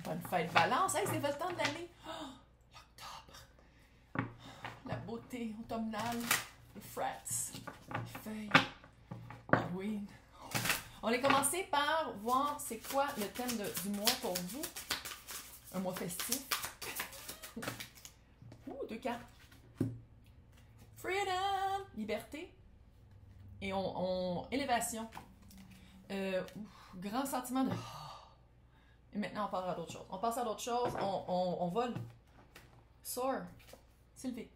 Bonne fête Balance. Hey, c'est le temps de l'année. Oh, l'octobre. La beauté automnale. Les frats. Les feuilles. Halloween. On va commencer par voir c'est quoi le thème du mois pour vous. Un mois festif. Deux cartes. Freedom. Liberté. Et élévation. Grand sentiment de... Et maintenant, on passe à d'autres choses. On passe à d'autres choses. On vole. Soar. S'élever.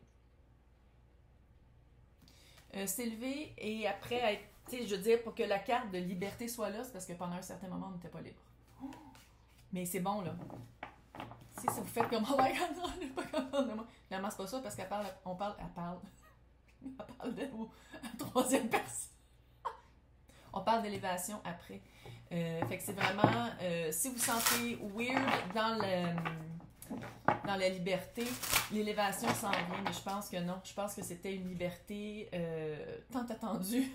S'élever et après être... Tu sais, je veux dire, pour que la carte de liberté soit là, c'est parce que pendant un certain moment, on n'était pas libre. Mais c'est bon, là. Si vous faites comme... Oh my God, non, on n'est pas capable de moi. Finalement, c'est pas ça, parce qu'elle parle... Elle parle de vous à troisième personne. On parle d'élévation après. Fait que c'est vraiment... si vous sentez weird dans la liberté, l'élévation s'en vient, mais je pense que non. Je pense que c'était une liberté tant attendue.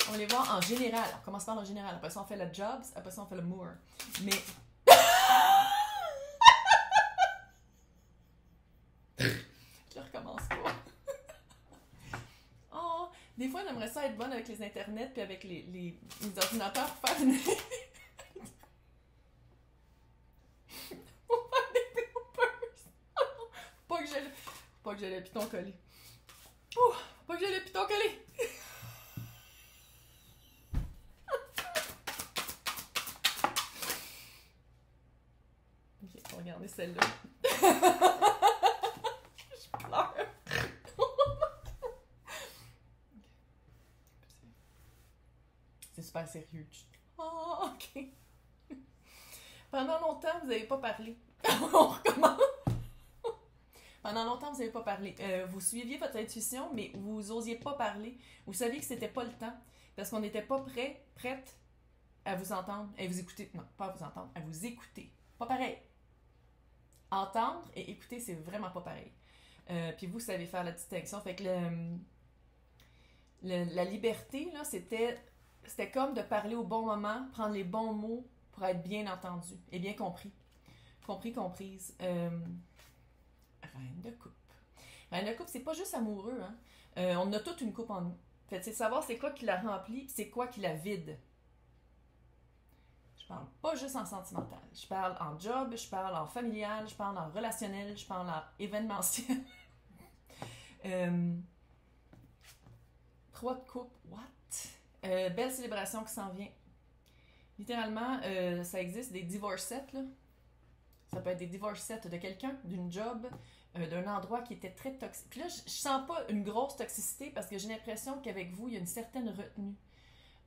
On va les voir en général. On commence par en général. Après ça, on fait le jobs. Après ça, on fait le moor. Mais... Je recommence pas. Oh, des fois, j'aimerais ça être bonne avec les internets puis avec les ordinateurs pour faire une... pour faire des bloopers. Pas que j'ai le piton collé. Oh, pas que j'ai le piton collé. Ok, on va regarder celle-là. Je pleure. C'est super sérieux. Oh, ok. Pendant longtemps, vous n'avez pas parlé. On recommence. Pendant longtemps, vous n'avez pas parlé. Vous suiviez votre intuition, mais vous n'osiez pas parler. Vous saviez que c'était pas le temps. Parce qu'on n'était pas prête à vous entendre, à vous écouter. Non, pas à vous entendre, à vous écouter. Pas pareil. Entendre et écouter, c'est vraiment pas pareil. Puis vous savez faire la distinction. Fait que la liberté, là, c'était comme de parler au bon moment, prendre les bons mots pour être bien entendu et bien compris. Comprise. Reine de coupe. Reine de coupe, c'est pas juste amoureux, hein. On a toute une coupe en nous. Fait c'est de savoir c'est quoi qui la remplit, c'est quoi qui la vide. Je parle pas juste en sentimental. Je parle en job, je parle en familial, je parle en relationnel, je parle en événementiel. 3 de coupe, what? Belle célébration qui s'en vient. Littéralement, ça existe des divorce sets, là. Ça peut être des divorce sets de quelqu'un, d'une job, d'un endroit qui était très toxique. Puis là, je sens pas une grosse toxicité parce que j'ai l'impression qu'avec vous, il y a une certaine retenue.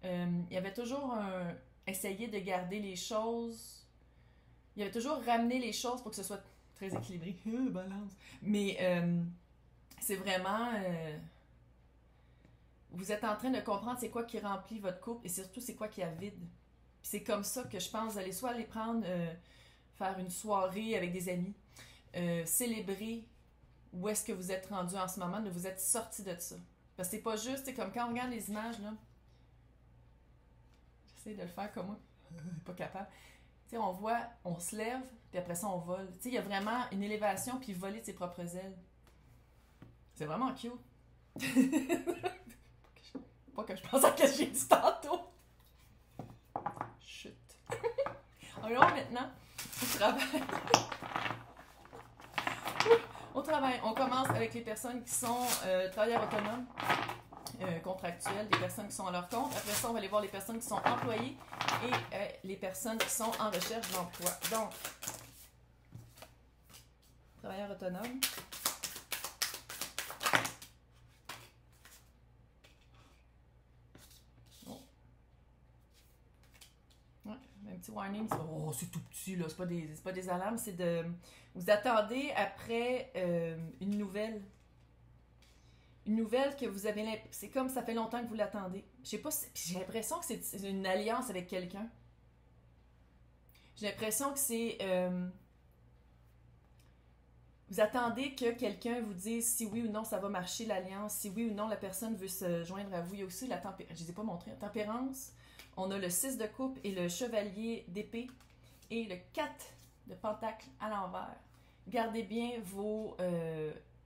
Il y avait toujours essayer de garder les choses. Il y avait toujours ramené les choses pour que ce soit très équilibré. Balance. Mais c'est vraiment... vous êtes en train de comprendre c'est quoi qui remplit votre couple et surtout c'est quoi qui la vide. Puis c'est comme ça que je pense d'aller soit aller prendre... faire une soirée avec des amis, célébrer où est-ce que vous êtes rendu en ce moment, de vous êtes sorti de ça. Parce que c'est pas juste, c'est comme quand on regarde les images, là, j'essaie de le faire comme moi, pas capable. Tu sais, on voit, on se lève, puis après ça, on vole. Tu sais, il y a vraiment une élévation, puis voler de ses propres ailes. C'est vraiment cute. Pas que je pense à ce que j'ai dit tantôt. Chut. Alors maintenant, au travail, on commence avec les personnes qui sont travailleurs autonomes, contractuels, des personnes qui sont à leur compte. Après ça, on va aller voir les personnes qui sont employées et les personnes qui sont en recherche d'emploi. Donc, travailleurs autonomes. Un petit warning, c'est tout petit, là, c'est pas des alarmes, c'est de... Vous attendez après une nouvelle. Une nouvelle que vous avez... C'est comme ça fait longtemps que vous l'attendez. Je sais pas, j'ai l'impression que c'est une alliance avec quelqu'un. J'ai l'impression que c'est... vous attendez que quelqu'un vous dise si oui ou non ça va marcher l'alliance, si oui ou non la personne veut se joindre à vous. Il y a aussi la tempérance. Je ne les ai pas montré. La tempérance. On a le 6 de coupe et le chevalier d'épée et le 4 de pentacle à l'envers. Gardez bien vos...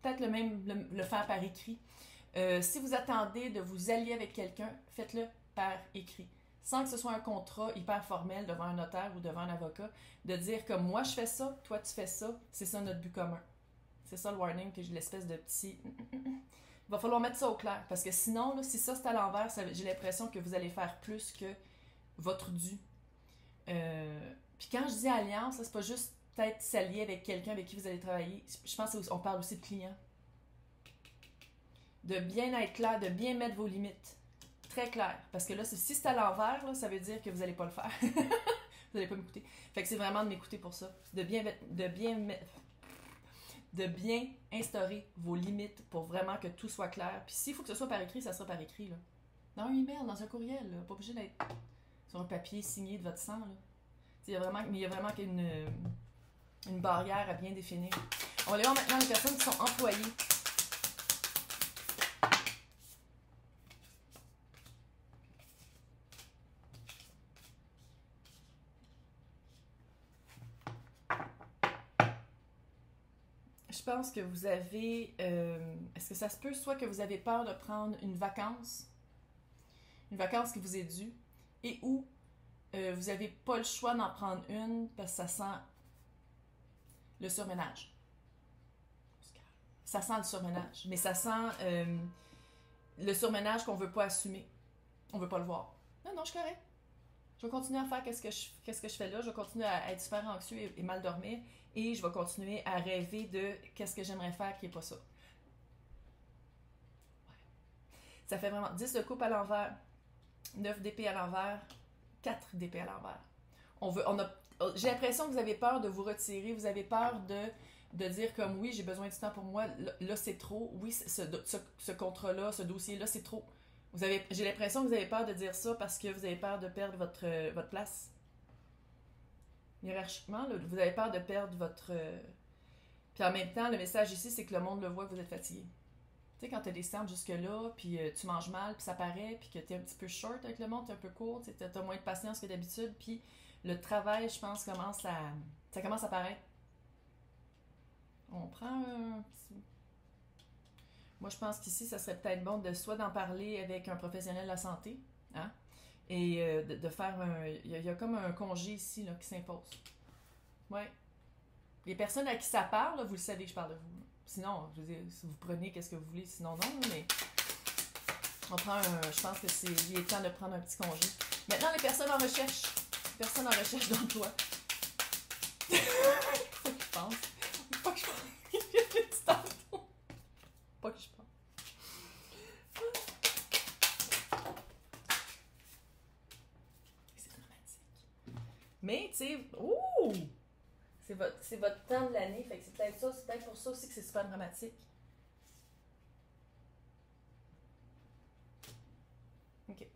peut-être le faire par écrit. Si vous attendez de vous allier avec quelqu'un, faites-le par écrit. Sans que ce soit un contrat hyper formel devant un notaire ou devant un avocat, de dire comme moi je fais ça, toi tu fais ça, c'est ça notre but commun. C'est ça le warning, que j'ai l'espèce de petit... Il va falloir mettre ça au clair, parce que sinon, là, si ça c'est à l'envers, j'ai l'impression que vous allez faire plus que votre dû. Puis quand je dis alliance, c'est pas juste peut-être s'allier avec quelqu'un avec qui vous allez travailler. Je pense qu'on parle aussi de client. De bien être clair, de bien mettre vos limites. Très clair. Parce que là, si c'est à l'envers, là, ça veut dire que vous n'allez pas le faire. Vous n'allez pas m'écouter. Fait que c'est vraiment de m'écouter pour ça. De bien instaurer vos limites pour vraiment que tout soit clair. Puis s'il faut que ce soit par écrit, ça sera par écrit. Là. Dans un email, dans un courriel. Là. Pas obligé d'être sur un papier signé de votre sang. Là. Il y a vraiment une barrière à bien définir. On va aller voir maintenant les personnes qui sont employées. Je pense que vous avez... est-ce que ça se peut soit que vous avez peur de prendre une vacance qui vous est due, et où vous n'avez pas le choix d'en prendre une parce que ça sent le surménage. Ça sent le surménage, mais ça sent le surménage qu'on ne veut pas assumer. On ne veut pas le voir. Non, je suis correct. Je vais continuer à faire qu'est-ce que je fais là. Je vais continuer à être super anxieux et mal dormir. Et je vais continuer à rêver de qu'est-ce que j'aimerais faire qui n'est pas ça. Ouais. Ça fait vraiment 10 de coupe à l'envers, 9 d'épée à l'envers, 4 d'épée à l'envers. J'ai l'impression que vous avez peur de vous retirer, vous avez peur de dire comme oui, j'ai besoin du temps pour moi, là c'est trop, oui, ce contrat-là, ce dossier-là, c'est trop. J'ai l'impression que vous avez peur de dire ça parce que vous avez peur de perdre votre place. Hiérarchiquement, là, vous avez peur de perdre votre... Puis en même temps, le message ici, c'est que le monde le voit que vous êtes fatigué. Tu sais, quand tu as des cernes jusque-là, puis tu manges mal, puis ça paraît, puis que tu es un petit peu short avec le monde, tu es un peu court, tu as moins de patience que d'habitude, puis le travail, je pense, ça commence à paraître. On prend un petit... Moi, je pense qu'ici, ça serait peut-être bon soit d'en parler avec un professionnel de la santé, hein? Et de faire un... Il y a comme un congé ici là, qui s'impose. Ouais. Les personnes à qui ça parle, là, vous le savez que je parle de vous. Sinon, je veux dire, si vous prenez qu'est-ce que vous voulez, sinon non, mais on prend un... Je pense que il est temps de prendre un petit congé. Maintenant, les personnes en recherche. Les personnes en recherche d'emploi. Faut que je pense. Faut que je pense. Pas que je pense. Mais, tu sais, ouh! C'est votre temps de l'année, fait que c'est peut-être pour ça aussi que c'est super dramatique. OK.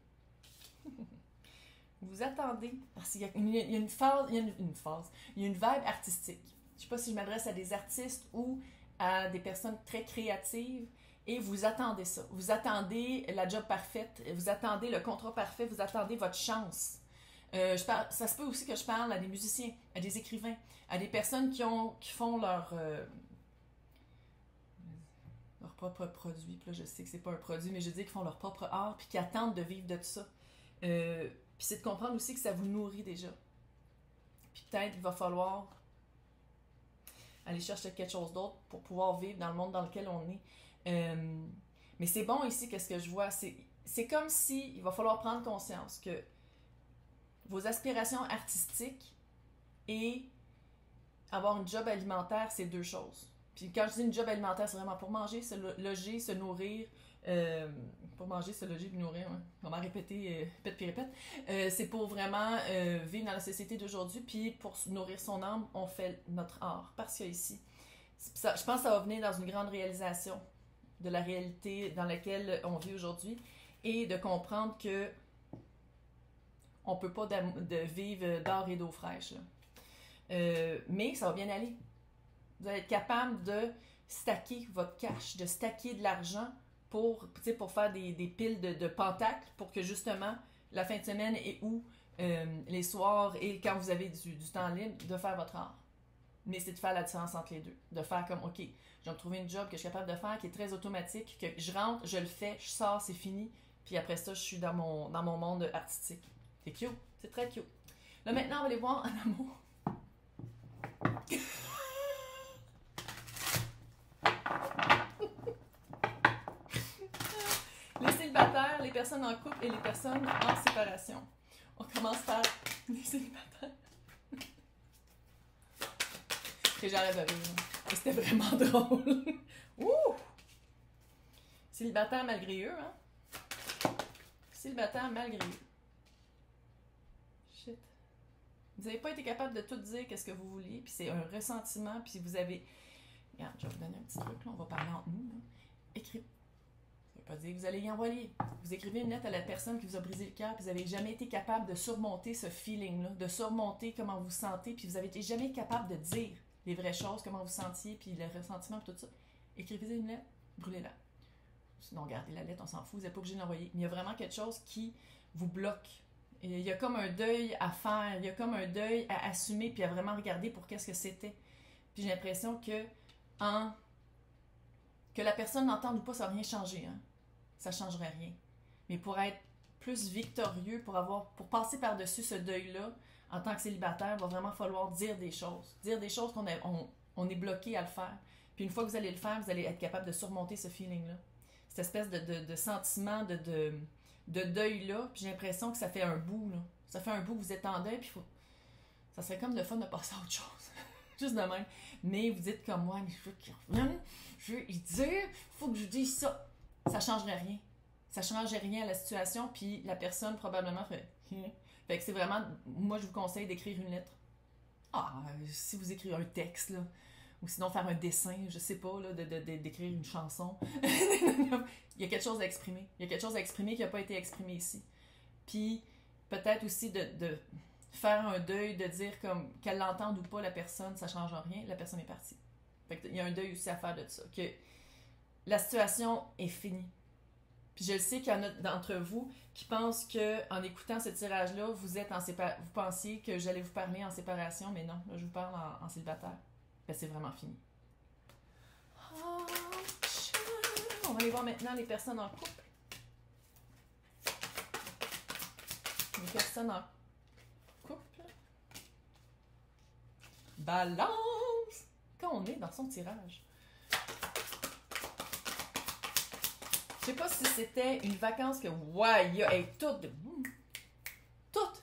Vous attendez, parce qu'il y a une phase, il y a une phase, il y a une vibe artistique. Je sais pas si je m'adresse à des artistes ou à des personnes très créatives, et vous attendez ça. Vous attendez la job parfaite, vous attendez le contrat parfait, vous attendez votre chance. Ça se peut aussi que je parle à des musiciens, à des écrivains, à des personnes qui font leur propre produit. Puis là, je sais que c'est pas un produit, mais je dis qu'ils font leur propre art, puis qui attendent de vivre de tout ça. Puis c'est de comprendre aussi que ça vous nourrit déjà. Puis peut-être il va falloir aller chercher quelque chose d'autre pour pouvoir vivre dans le monde dans lequel on est. Mais c'est bon ici, qu'est-ce que je vois? C'est comme si il va falloir prendre conscience que vos aspirations artistiques et avoir une job alimentaire, c'est deux choses. Puis quand je dis une job alimentaire, c'est vraiment pour manger, se loger, se nourrir. Pour manger, se loger, puis nourrir. Hein. On va répéter, répète. C'est pour vraiment vivre dans la société d'aujourd'hui. Puis pour nourrir son âme, on fait notre art. Parce que ici, je pense que ça va venir dans une grande réalisation de la réalité dans laquelle on vit aujourd'hui. Et de comprendre que on peut pas vivre d'or et d'eau fraîche. Mais ça va bien aller. Vous allez être capable de stacker votre cash, de stacker de l'argent pour faire des piles de pentacles pour que justement la fin de semaine et ou les soirs et quand vous avez du temps libre, de faire votre art. Mais c'est de faire la différence entre les deux. De faire comme, OK, je vais me trouver une job que je suis capable de faire qui est très automatique, que je rentre, je le fais, je sors, c'est fini. Puis après ça, je suis dans mon monde artistique. C'est cute. C'est très cute. Là, maintenant, on va aller voir en amour. Les célibataires, les personnes en couple et les personnes en séparation. On commence par les célibataires. Que j'arrête de rire. C'était vraiment drôle. Ouh! Célibataire malgré eux, hein? Célibataire malgré eux. Shit. Vous n'avez pas été capable de tout dire qu'est-ce que vous vouliez, puis c'est un ressentiment, puis vous avez... Regarde, je vais vous donner un petit truc, là, on va parler entre nous. Là. Écrivez. Ça veut pas dire que vous allez y envoyer. Vous écrivez une lettre à la personne qui vous a brisé le cœur, puis vous n'avez jamais été capable de surmonter ce feeling-là, de surmonter comment vous vous sentez, puis vous n'avez jamais été capable de dire les vraies choses, comment vous sentiez, puis le ressentiment, puis tout ça. Écrivez une lettre, brûlez-la. Sinon, gardez la lettre, on s'en fout, vous n'êtes pas obligé de l'envoyer. Mais il y a vraiment quelque chose qui vous bloque. Et il y a comme un deuil à faire, il y a comme un deuil à assumer, puis à vraiment regarder pour qu'est-ce que c'était. Puis j'ai l'impression que que la personne n'entende ou pas, ça va rien changer. Hein? Ça ne changerait rien. Mais pour être plus victorieux, pour passer par-dessus ce deuil-là, en tant que célibataire, il va vraiment falloir dire des choses. Dire des choses qu'on est bloqué à le faire. Puis une fois que vous allez le faire, vous allez être capable de surmonter ce feeling-là. Cette espèce de sentiment de deuil-là. Puis j'ai l'impression que ça fait un bout. Là. Ça fait un bout que vous êtes en deuil. Puis ça serait comme le fun de passer à autre chose. Juste de même. Mais vous dites comme moi, je veux y dire, il faut que je dise ça. Ça ne changerait rien. Ça ne changerait rien à la situation. Puis la personne probablement ferait... Fait que c'est vraiment, moi je vous conseille d'écrire une lettre. Si vous écrivez un texte, là, ou sinon faire un dessin, je sais pas, là, d'écrire une chanson. Il y a quelque chose à exprimer. Il y a quelque chose à exprimer qui n'a pas été exprimé ici. Puis peut-être aussi de faire un deuil, de dire comme qu'elle l'entende ou pas la personne, ça change rien, la personne est partie. Fait que il y a un deuil aussi à faire de ça. Que la situation est finie. Puis je sais qu'il y en a d'entre vous qui pensent qu'en écoutant ce tirage-là, vous pensiez que j'allais vous parler en séparation, mais non, là, je vous parle en célibataire. Ben, c'est vraiment fini. On va aller voir maintenant les personnes en couple. Les personnes en couple. Balance! Quand on est dans son tirage. Je sais pas si c'était une vacance que... Ouais, il y a toutes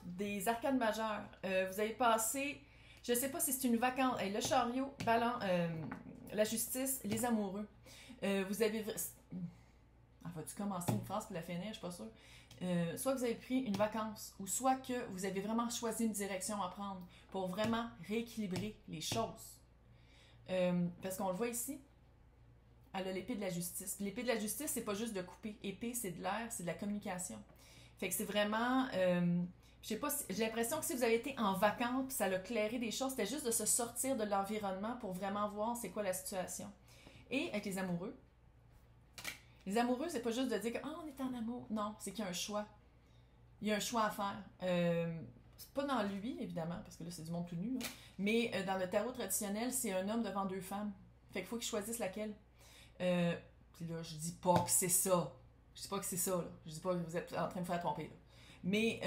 des arcades majeures. Vous avez passé... Je sais pas si c'est une vacance. Le chariot, la justice, les amoureux. Vous avez... vas-tu commencer une phrase pour la finir? Je suis pas sûre. Soit vous avez pris une vacance, ou soit que vous avez vraiment choisi une direction à prendre pour vraiment rééquilibrer les choses. Parce qu'on le voit ici, elle a l'épée de la justice. Puis l'épée de la justice, c'est pas juste de couper. Épée, c'est de l'air, c'est de la communication. Fait que c'est vraiment... je sais pas, j'ai l'impression que si vous avez été en vacances, puis ça a clairé des choses, c'était juste de se sortir de l'environnement pour vraiment voir c'est quoi la situation. Et avec les amoureux, c'est pas juste de dire que on est en amour. Non, c'est qu'il y a un choix. Il y a un choix à faire. C'est pas dans lui, évidemment, parce que là, c'est du monde tout nu. Là. Mais dans le tarot traditionnel, c'est un homme devant deux femmes. Fait qu'il faut qu'il choisisse laquelle. Puis là, je dis pas que c'est ça. Je dis pas que c'est ça, là. Je dis pas que vous êtes en train de me faire tromper, là. Mais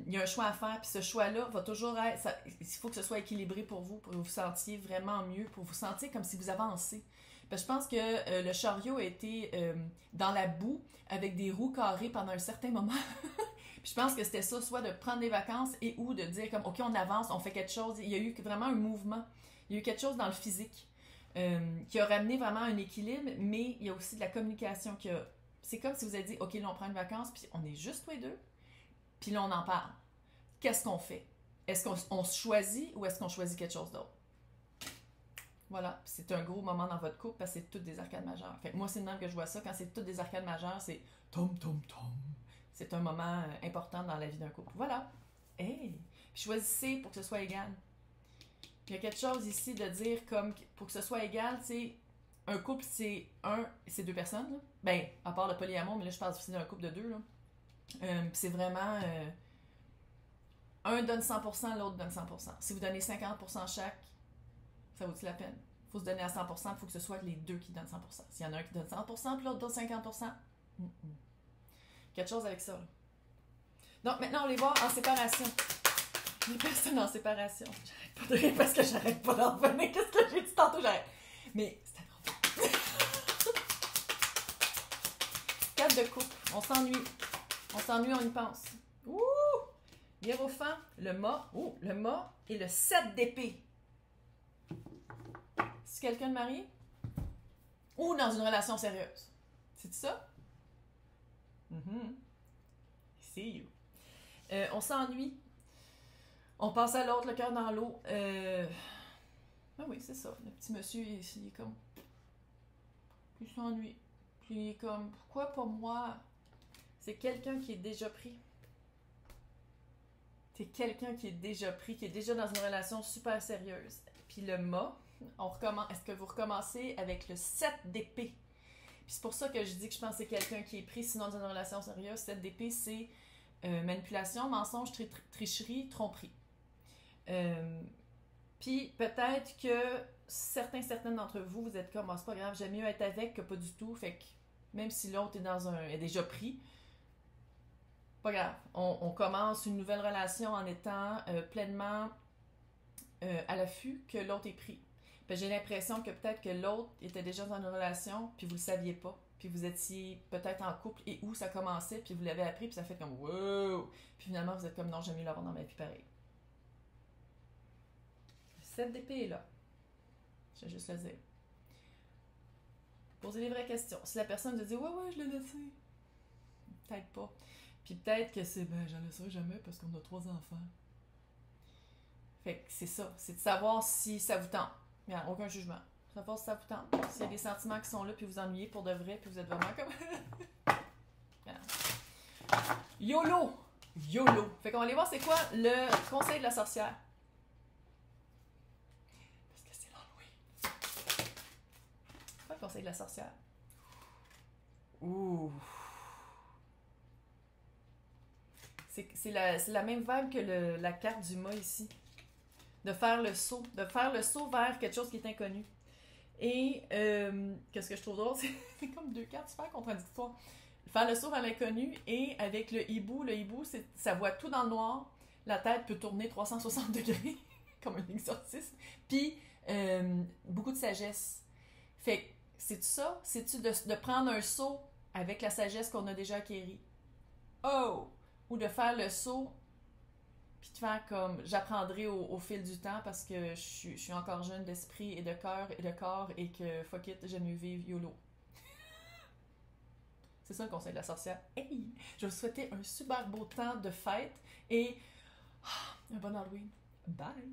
il y a un choix à faire, puis ce choix-là va toujours être... il faut que ce soit équilibré pour vous vous sentiez vraiment mieux, pour vous sentir comme si vous avancez. Parce que je pense que le chariot a été dans la boue, avec des roues carrées pendant un certain moment. Puis je pense que c'était ça, soit de prendre des vacances et ou de dire comme, OK, on avance, on fait quelque chose. Il y a eu vraiment un mouvement. Il y a eu quelque chose dans le physique. Qui a ramené vraiment un équilibre, mais il y a aussi de la communication qui a... C'est comme si vous avez dit, OK, là, on prend une vacance, puis on est juste tous les deux, puis là, on en parle. Qu'est-ce qu'on fait? Est-ce qu'on se choisit ou est-ce qu'on choisit quelque chose d'autre? Voilà, c'est un gros moment dans votre couple parce que c'est toutes des arcades majeures. Fait que moi, c'est le même que je vois ça. Quand c'est toutes des arcades majeures, c'est tom, tom, tom. C'est un moment important dans la vie d'un couple. Voilà. Hey! Puis choisissez pour que ce soit égal. Il y a quelque chose ici de dire comme pour que ce soit égal, tu sais, un couple c'est deux personnes, là. Ben, à part le polyamour, mais là je parle aussi d'un couple de deux, là. C'est vraiment... un donne 100%, l'autre donne 100%. Si vous donnez 50% chaque, ça vaut-il la peine? Il faut se donner à 100%, il faut que ce soit les deux qui donnent 100%. S'il y en a un qui donne 100% puis l'autre donne 50%, quelque chose avec ça. Là. Donc maintenant, on les voit en séparation. Les personnes en séparation. J'arrête pas de rire parce que j'arrête pas d'en revenir. Qu'est-ce que j'ai dit tantôt? J'arrête. Mais c'était drôle. 4 de coupe. On s'ennuie. On s'ennuie, on y pense. Ouh! Hiérophant, le mât. Ouh, le mât et le 7 d'épée. C'est quelqu'un de marié? Ou dans une relation sérieuse? C'est ça? See you. On s'ennuie. On passe à l'autre, le cœur dans l'eau. Ah oui, c'est ça. Le petit monsieur, il est comme... Il s'ennuie. Puis il est comme, pourquoi pas moi? C'est quelqu'un qui est déjà pris. C'est quelqu'un qui est déjà pris, qui est déjà dans une relation super sérieuse. Puis le mât, on recommence. Est-ce que vous recommencez avec le 7 d'épée? Puis c'est pour ça que je dis que je pense que c'est quelqu'un qui est pris, sinon dans une relation sérieuse. 7 d'épée, c'est manipulation, mensonge, tricherie, tromperie. Puis peut-être que certaines d'entre vous, vous êtes comme, oh, c'est pas grave, j'aime mieux être avec que pas du tout. Fait que même si l'autre est déjà pris, pas grave. On commence une nouvelle relation en étant pleinement à l'affût que l'autre est pris. Puis j'ai l'impression que peut-être que l'autre était déjà dans une relation, puis vous le saviez pas. Puis vous étiez peut-être en couple et où ça commençait, puis vous l'avez appris, puis ça fait comme wow! Puis finalement, vous êtes comme non, j'aime mieux l'avoir dans ma vie pareil. Le 7 d'épée est là. Je vais juste le dire. Posez les vraies questions. Si la personne te dit ouais, je l'ai laissé. Peut-être pas. Puis peut-être que c'est j'en laisserai jamais parce qu'on a 3 enfants. Fait que c'est ça. C'est de savoir si ça vous tente. Il n'y a aucun jugement. Savoir si ça vous tente. S'il y a des sentiments qui sont là, puis vous ennuyez pour de vrai, puis vous êtes vraiment comme. YOLO! YOLO! Fait qu'on va aller voir c'est quoi le conseil de la sorcière. Parce que c'est l'Halloween. C'est quoi le conseil de la sorcière? Ouh! C'est la même vibe que la carte du mât ici. De faire le saut. De faire le saut vers quelque chose qui est inconnu. Et qu'est-ce que je trouve drôle, c'est comme 2 cartes super contradictoires. Faire le saut vers l'inconnu et avec le hibou, ça voit tout dans le noir. La tête peut tourner 360 degrés, comme un exorcisme. Puis, beaucoup de sagesse. Fait que, c'est-tu ça? C'est-tu de prendre un saut avec la sagesse qu'on a déjà acquérie? Oh! Ou de faire le saut, puis de faire comme j'apprendrai au fil du temps parce que je suis encore jeune d'esprit et de cœur et de corps et que fuck it, j'aime mieux vivre YOLO. C'est ça le conseil de la sorcière. Hey! Je vais vous souhaiter un super beau temps de fête et un bon Halloween. Bye!